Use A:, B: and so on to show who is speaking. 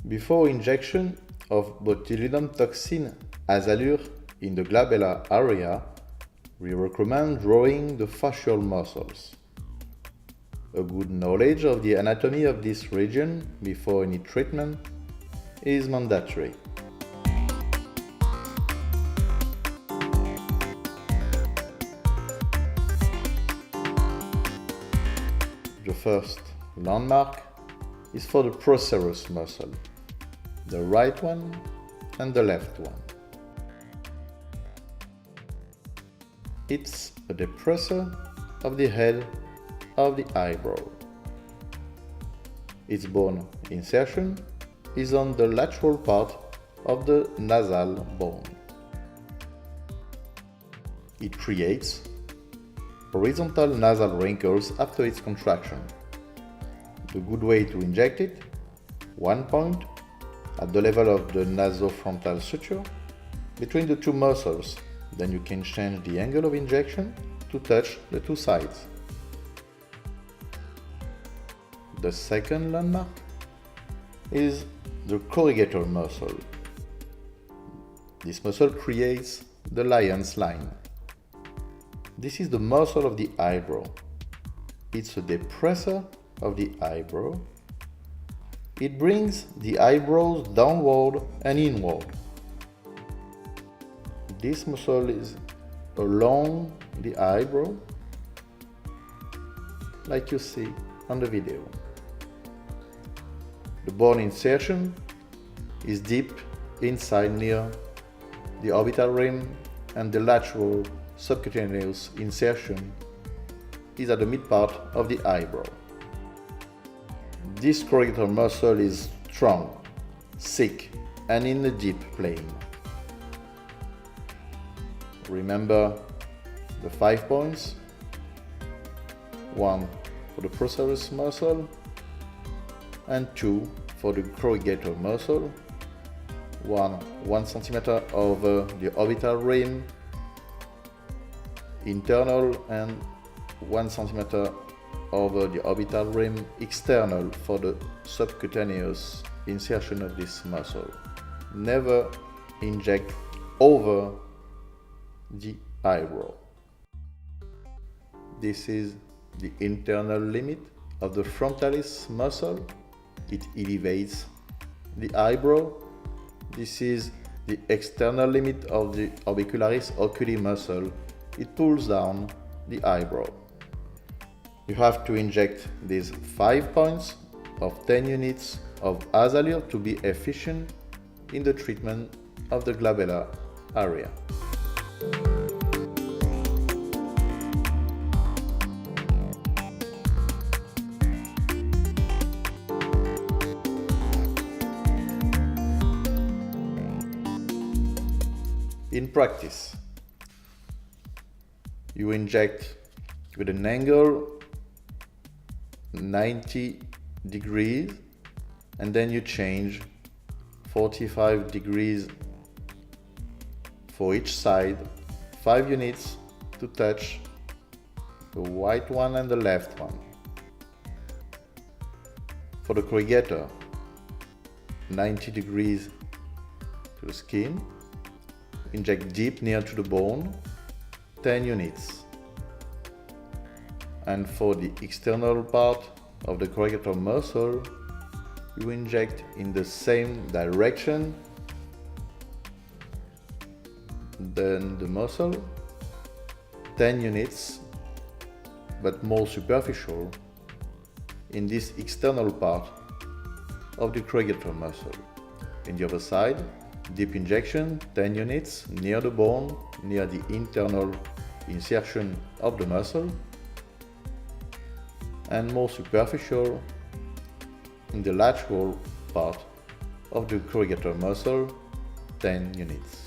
A: Before injection of botulinum toxin azalure in the glabella area, we recommend drawing the fascial muscles. A good knowledge of the anatomy of this region before any treatment is mandatory. The first landmark is for the procerus muscle, the right one and the left one. It's a depressor of the head of the eyebrow. Its bone insertion is on the lateral part of the nasal bone. It creates horizontal nasal wrinkles after its contraction. The good way to inject it: 1 point at the level of the nasofrontal suture between the two muscles. Then you can change the angle of injection to touch the two sides. The second landmark is the corrugator muscle. This muscle creates the lion's line. This is the muscle of the eyebrow. It's a depressor of the eyebrow. It brings the eyebrows downward and inward. This muscle is along the eyebrow, like you see on the video. The bone insertion is deep inside near the orbital rim, and the lateral subcutaneous insertion is at the mid part of the eyebrow. This corrugator muscle is strong, thick, and in a deep plane. Remember the 5 points: 1 for the procerus muscle and 2 for the corrugator muscle. 1 centimeter over the orbital rim internal and 1 centimeter over the orbital rim external for the subcutaneous insertion of this muscle. Never inject over the eyebrow. This is the internal limit of the frontalis muscle. It elevates the eyebrow. This is the external limit of the orbicularis oculi muscle. It pulls down the eyebrow. You have to inject these 5 points of 10 units of azalure to be efficient in the treatment of the glabella area. In practice, you inject with an angle 90 degrees and then you change 45 degrees for each side, 5 units to touch the right one and the left one. For the corrugator, 90 degrees to the skin. Inject deep near to the bone, 10 units. And for the external part of the corrugator muscle, you inject in the same direction than the muscle, 10 units, but more superficial in this external part of the corrugator muscle. In the other side, deep injection, 10 units, near the bone, near the internal insertion of the muscle, and more superficial in the lateral part of the corrugator muscle, 10 units.